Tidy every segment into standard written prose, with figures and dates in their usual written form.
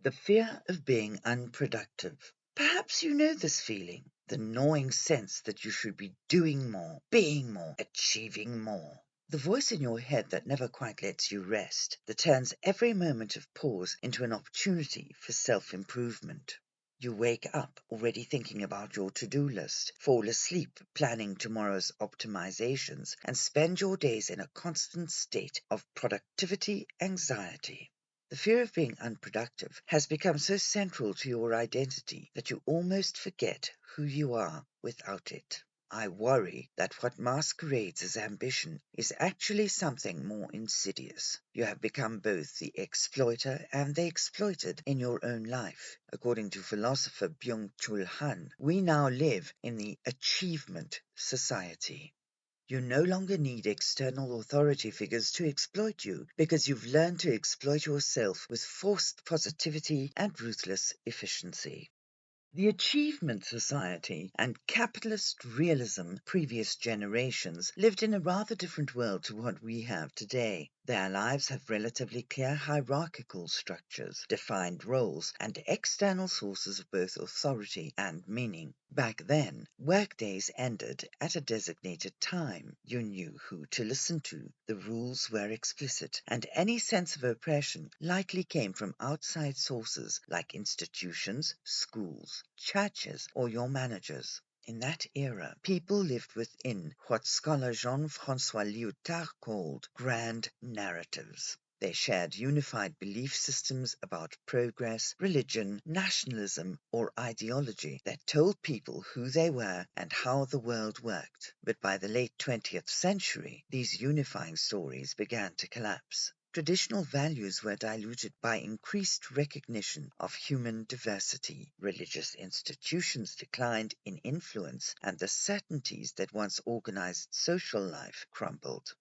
The fear of being unproductive. Perhaps you know this feeling, the gnawing sense that you should be doing more, being more, achieving more. The voice in your head that never quite lets you rest, that turns every moment of pause into an opportunity for self-improvement. You wake up already thinking about your to-do list, fall asleep planning tomorrow's optimizations, and spend your days in a constant state of productivity anxiety. The fear of being unproductive has become so central to your identity that you almost forget who you are without it. I worry that what masquerades as ambition is actually something more insidious. You have become both the exploiter and the exploited in your own life. According to philosopher Byung-Chul Han, we now live in the achievement society. You no longer need external authority figures to exploit you because you've learned to exploit yourself with forced positivity and ruthless efficiency. The Achievement Society and capitalist realism previous generations lived in a rather different world to what we have today. Their lives have relatively clear hierarchical structures, defined roles, and external sources of both authority and meaning. Back then, workdays ended at a designated time. You knew who to listen to, the rules were explicit, and any sense of oppression likely came from outside sources like institutions, schools, churches, or your managers. In that era, people lived within what scholar Jean-François Lyotard called grand narratives. They shared unified belief systems about progress, religion, nationalism, or ideology that told people who they were and how the world worked. But by the late 20th century, these unifying stories began to collapse. Traditional values were diluted by increased recognition of human diversity. Religious institutions declined in influence, and the certainties that once organized social life crumbled.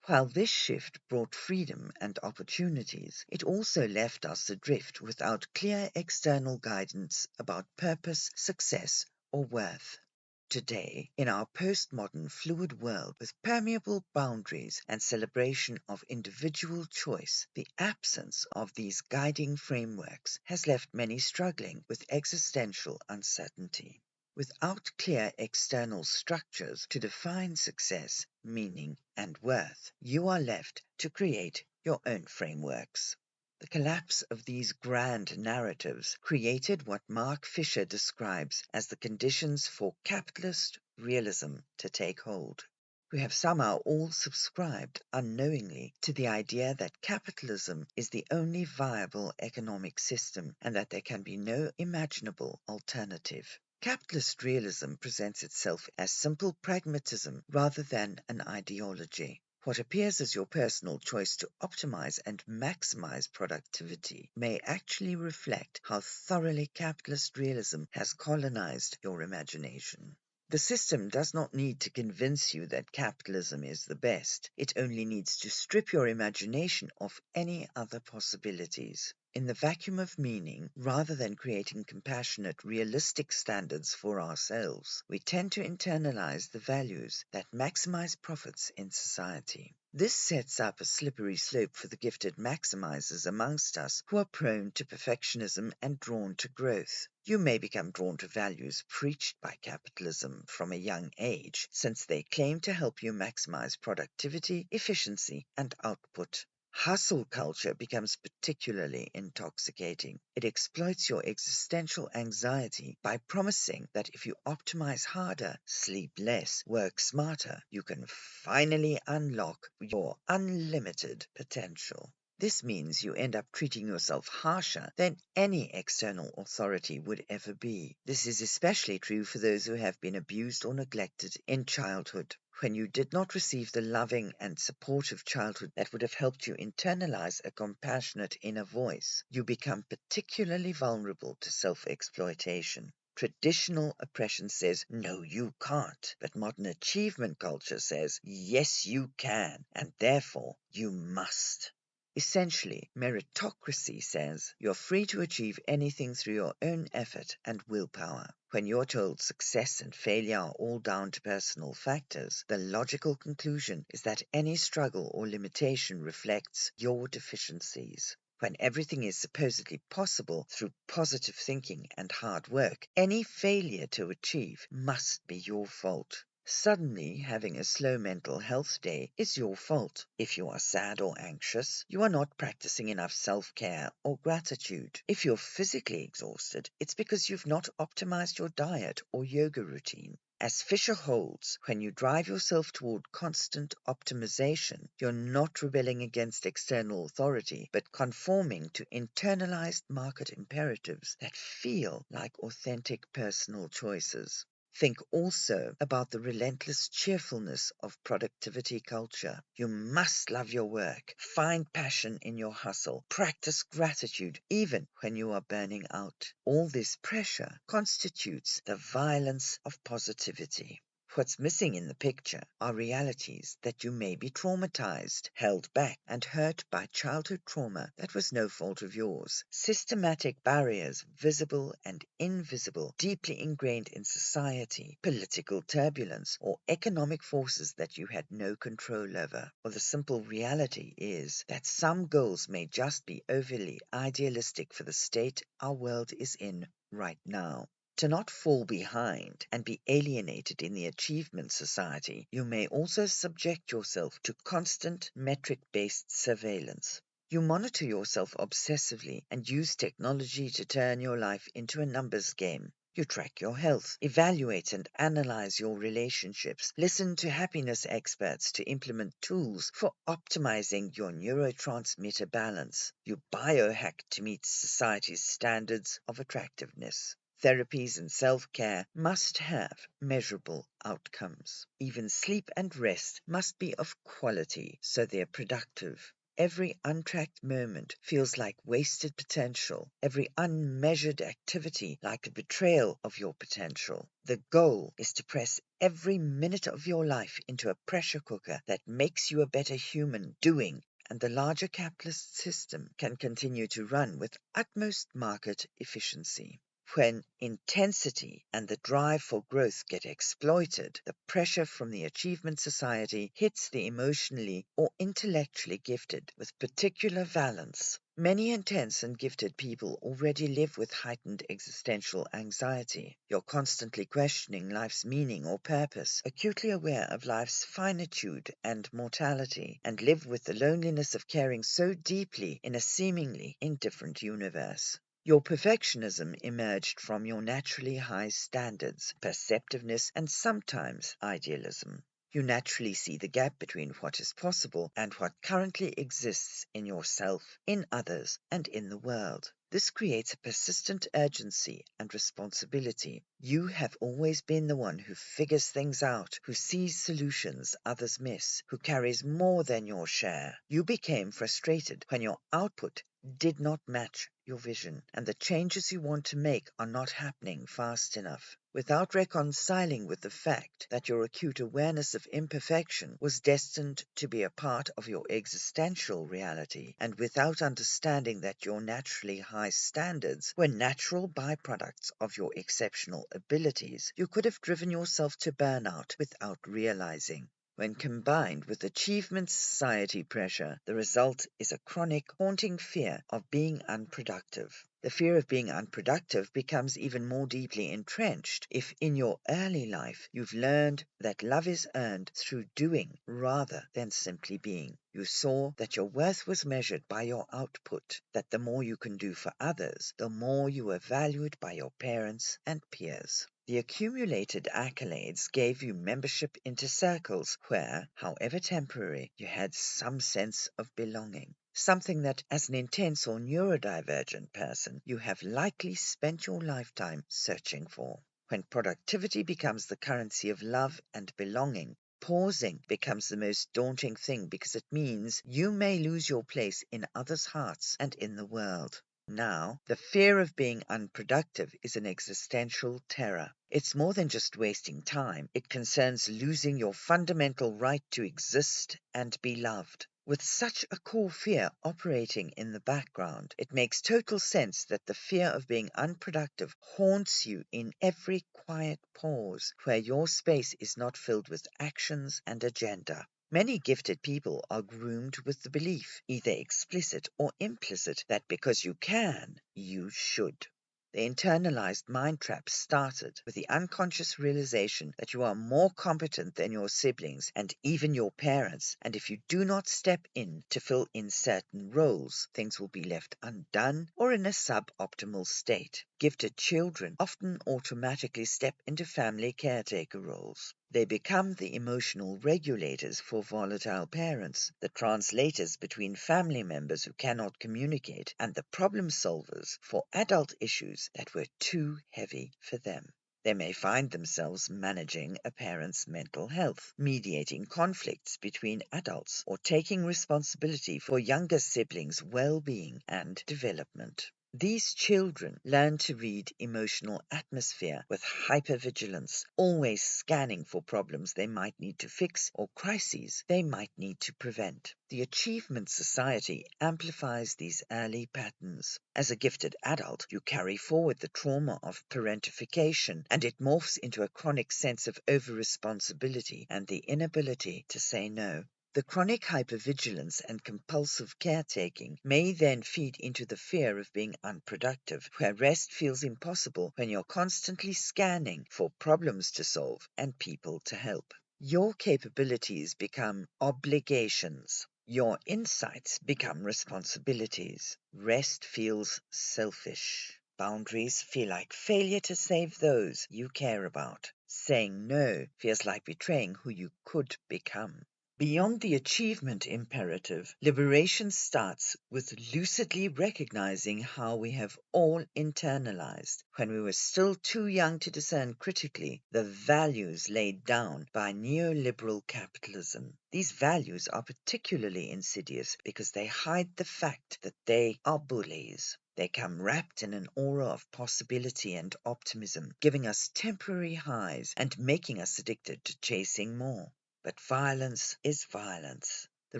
While this shift brought freedom and opportunities, it also left us adrift without clear external guidance about purpose, success, or worth. Today, in our postmodern fluid world with permeable boundaries and celebration of individual choice, the absence of these guiding frameworks has left many struggling with existential uncertainty. Without clear external structures to define success, meaning, and worth, you are left to create your own frameworks. The collapse of these grand narratives created what Mark Fisher describes as the conditions for capitalist realism to take hold. We have somehow all subscribed unknowingly to the idea that capitalism is the only viable economic system and that there can be no imaginable alternative. Capitalist realism presents itself as simple pragmatism rather than an ideology. What appears as your personal choice to optimize and maximize productivity may actually reflect how thoroughly capitalist realism has colonized your imagination. The system does not need to convince you that capitalism is the best. It only needs to strip your imagination of any other possibilities. In the vacuum of meaning, rather than creating compassionate, realistic standards for ourselves, we tend to internalize the values that maximize profits in society. This sets up a slippery slope for the gifted maximizers amongst us who are prone to perfectionism and drawn to growth. You may become drawn to values preached by capitalism from a young age, since they claim to help you maximize productivity, efficiency, and output. Hustle culture becomes particularly intoxicating. It exploits your existential anxiety by promising that if you optimize harder, sleep less, work smarter, you can finally unlock your unlimited potential. This means you end up treating yourself harsher than any external authority would ever be. This is especially true for those who have been abused or neglected in childhood. When you did not receive the loving and supportive childhood that would have helped you internalize a compassionate inner voice, you become particularly vulnerable to self-exploitation. Traditional oppression says, no, you can't. But modern achievement culture says, yes, you can, and therefore you must. Essentially, meritocracy says you're free to achieve anything through your own effort and willpower. When you're told success and failure are all down to personal factors, the logical conclusion is that any struggle or limitation reflects your deficiencies. When everything is supposedly possible through positive thinking and hard work, any failure to achieve must be your fault. Suddenly having a slow mental health day is your fault. If you are sad or anxious, you are not practicing enough self-care or gratitude. If you're physically exhausted, it's because you've not optimized your diet or yoga routine. As Fisher holds, when you drive yourself toward constant optimization, you're not rebelling against external authority, but conforming to internalized market imperatives that feel like authentic personal choices. Think also about the relentless cheerfulness of productivity culture. You must love your work, find passion in your hustle, practice gratitude even when you are burning out. All this pressure constitutes the violence of positivity. What's missing in the picture are realities that you may be traumatized, held back, and hurt by childhood trauma that was no fault of yours. Systematic barriers, visible and invisible, deeply ingrained in society, political turbulence, or economic forces that you had no control over. Or the simple reality is that some goals may just be overly idealistic for the state our world is in right now. To not fall behind and be alienated in the achievement society, you may also subject yourself to constant metric-based surveillance. You monitor yourself obsessively and use technology to turn your life into a numbers game. You track your health, evaluate and analyze your relationships, listen to happiness experts to implement tools for optimizing your neurotransmitter balance. You biohack to meet society's standards of attractiveness. Therapies and self-care must have measurable outcomes. Even sleep and rest must be of quality so they're productive. Every untracked moment feels like wasted potential, every unmeasured activity like a betrayal of your potential. The goal is to press every minute of your life into a pressure cooker that makes you a better human doing, and the larger capitalist system can continue to run with utmost market efficiency. When intensity and the drive for growth get exploited, the pressure from the achievement society hits the emotionally or intellectually gifted with particular valence. Many intense and gifted people already live with heightened existential anxiety. You're constantly questioning life's meaning or purpose, acutely aware of life's finitude and mortality, and live with the loneliness of caring so deeply in a seemingly indifferent universe. Your perfectionism emerged from your naturally high standards, perceptiveness, and sometimes idealism. You naturally see the gap between what is possible and what currently exists in yourself, in others, and in the world. This creates a persistent urgency and responsibility. You have always been the one who figures things out, who sees solutions others miss, who carries more than your share. You became frustrated when your output did not match your vision, and the changes you want to make are not happening fast enough. Without reconciling with the fact that your acute awareness of imperfection was destined to be a part of your existential reality, and without understanding that your naturally high standards were natural byproducts of your exceptional abilities, you could have driven yourself to burnout without realizing. When combined with achievement society pressure, the result is a chronic, haunting fear of being unproductive. The fear of being unproductive becomes even more deeply entrenched if in your early life you've learned that love is earned through doing rather than simply being. You saw that your worth was measured by your output, that the more you can do for others, the more you are valued by your parents and peers. The accumulated accolades gave you membership into circles where, however temporary, you had some sense of belonging. Something that, as an intense or neurodivergent person, you have likely spent your lifetime searching for. When productivity becomes the currency of love and belonging, pausing becomes the most daunting thing because it means you may lose your place in others' hearts and in the world. Now, the fear of being unproductive is an existential terror. It's more than just wasting time. It concerns losing your fundamental right to exist and be loved. With such a core fear operating in the background, it makes total sense that the fear of being unproductive haunts you in every quiet pause where your space is not filled with actions and agenda. Many gifted people are groomed with the belief, either explicit or implicit, that because you can, you should. The internalized mind trap started with the unconscious realization that you are more competent than your siblings and even your parents, and if you do not step in to fill in certain roles, things will be left undone or in a suboptimal state. Gifted children often automatically step into family caretaker roles. They become the emotional regulators for volatile parents, the translators between family members who cannot communicate, and the problem solvers for adult issues that were too heavy for them. They may find themselves managing a parent's mental health, mediating conflicts between adults, or taking responsibility for younger siblings' well-being and development. These children learn to read emotional atmosphere with hypervigilance, always scanning for problems they might need to fix or crises they might need to prevent. The achievement society amplifies these early patterns. As a gifted adult, you carry forward the trauma of parentification, and it morphs into a chronic sense of over-responsibility and the inability to say no. The chronic hypervigilance and compulsive caretaking may then feed into the fear of being unproductive, where rest feels impossible when you're constantly scanning for problems to solve and people to help. Your capabilities become obligations. Your insights become responsibilities. Rest feels selfish. Boundaries feel like failure to save those you care about. Saying no feels like betraying who you could become. Beyond the achievement imperative, liberation starts with lucidly recognizing how we have all internalized, when we were still too young to discern critically, the values laid down by neoliberal capitalism. These values are particularly insidious because they hide the fact that they are bullies. They come wrapped in an aura of possibility and optimism, giving us temporary highs and making us addicted to chasing more. But violence is violence. The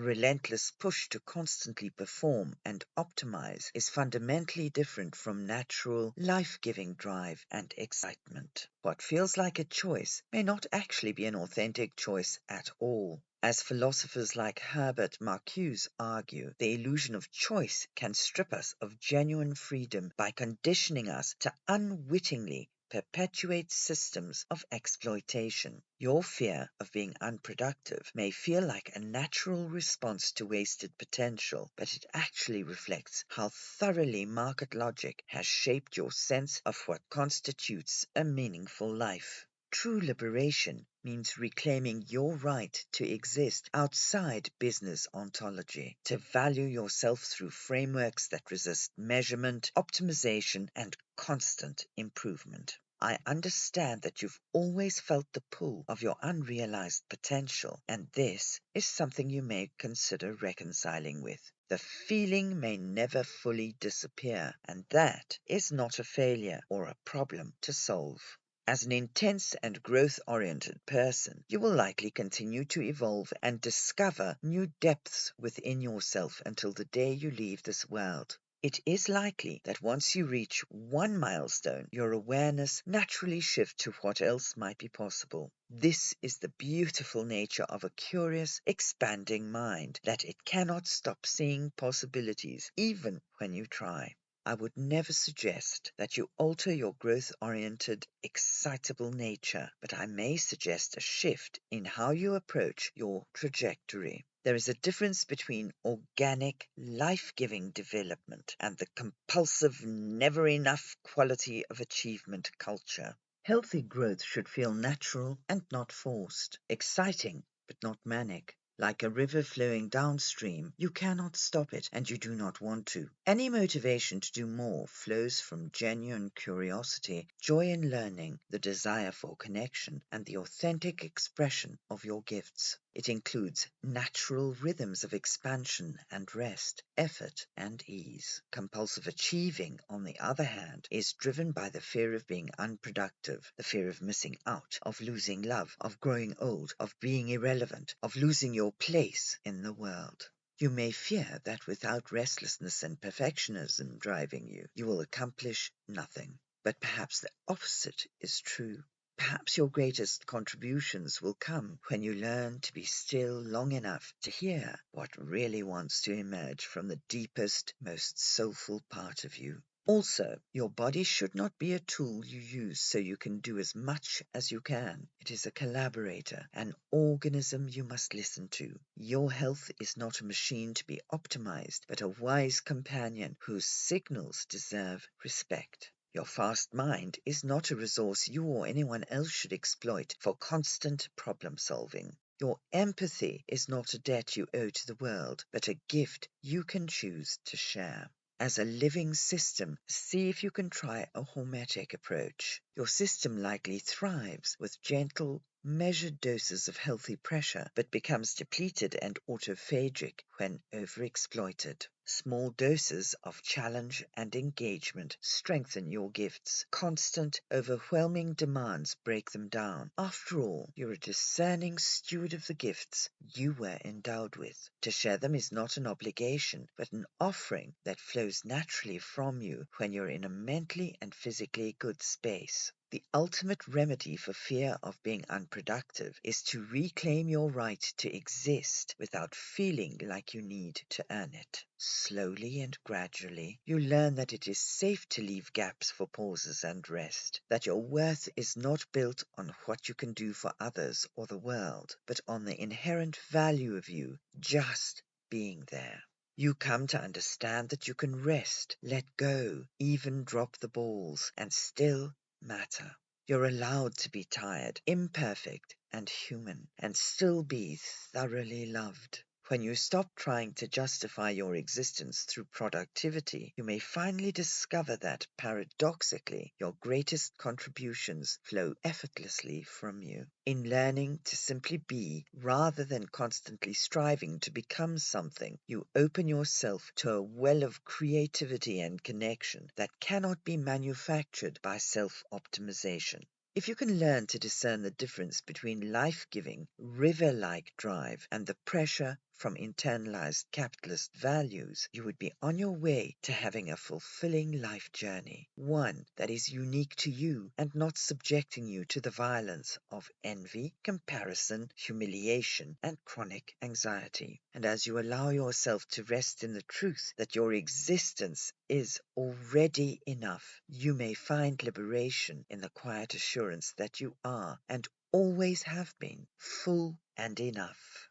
relentless push to constantly perform and optimize is fundamentally different from natural, life-giving drive and excitement. What feels like a choice may not actually be an authentic choice at all. As philosophers like Herbert Marcuse argue, the illusion of choice can strip us of genuine freedom by conditioning us to unwittingly perpetuate systems of exploitation. Your fear of being unproductive may feel like a natural response to wasted potential, but it actually reflects how thoroughly market logic has shaped your sense of what constitutes a meaningful life. True liberation means reclaiming your right to exist outside business ontology, to value yourself through frameworks that resist measurement, optimization, and constant improvement. I understand that you've always felt the pull of your unrealized potential, and this is something you may consider reconciling with. The feeling may never fully disappear, and that is not a failure or a problem to solve. As an intense and growth-oriented person, you will likely continue to evolve and discover new depths within yourself until the day you leave this world. It is likely that once you reach one milestone, your awareness naturally shifts to what else might be possible. This is the beautiful nature of a curious, expanding mind, that it cannot stop seeing possibilities, even when you try. I would never suggest that you alter your growth-oriented, excitable nature, but I may suggest a shift in how you approach your trajectory. There is a difference between organic, life-giving development and the compulsive, never-enough quality of achievement culture. Healthy growth should feel natural and not forced, exciting but not manic. Like a river flowing downstream, you cannot stop it and you do not want to. Any motivation to do more flows from genuine curiosity, joy in learning, the desire for connection, and the authentic expression of your gifts. It includes natural rhythms of expansion and rest, effort and ease. Compulsive achieving, on the other hand, is driven by the fear of being unproductive, the fear of missing out, of losing love, of growing old, of being irrelevant, of losing your place in the world. You may fear that without restlessness and perfectionism driving you, you will accomplish nothing. But perhaps the opposite is true. Perhaps your greatest contributions will come when you learn to be still long enough to hear what really wants to emerge from the deepest, most soulful part of you. Also, your body should not be a tool you use so you can do as much as you can. It is a collaborator, an organism you must listen to. Your health is not a machine to be optimized, but a wise companion whose signals deserve respect. Your fast mind is not a resource you or anyone else should exploit for constant problem solving. Your empathy is not a debt you owe to the world, but a gift you can choose to share. As a living system, see if you can try a hormetic approach. Your system likely thrives with gentle, measured doses of healthy pressure, but becomes depleted and autophagic when overexploited. Small doses of challenge and engagement strengthen your gifts. Constant, overwhelming demands break them down. After all, you're a discerning steward of the gifts you were endowed with. To share them is not an obligation, but an offering that flows naturally from you when you're in a mentally and physically good space. The ultimate remedy for fear of being unproductive is to reclaim your right to exist without feeling like you need to earn it. Slowly and gradually, you learn that it is safe to leave gaps for pauses and rest, that your worth is not built on what you can do for others or the world, but on the inherent value of you just being there. You come to understand that you can rest, let go, even drop the balls, and still matter. You're allowed to be tired, imperfect, and human, and still be thoroughly loved. When you stop trying to justify your existence through productivity, you may finally discover that, paradoxically, your greatest contributions flow effortlessly from you. In learning to simply be, rather than constantly striving to become something, you open yourself to a well of creativity and connection that cannot be manufactured by self-optimization. If you can learn to discern the difference between life-giving, river-like drive and the pressure from internalized capitalist values, you would be on your way to having a fulfilling life journey, one that is unique to you and not subjecting you to the violence of envy, comparison, humiliation, and chronic anxiety. And as you allow yourself to rest in the truth that your existence is already enough, you may find liberation in the quiet assurance that you are and always have been full and enough.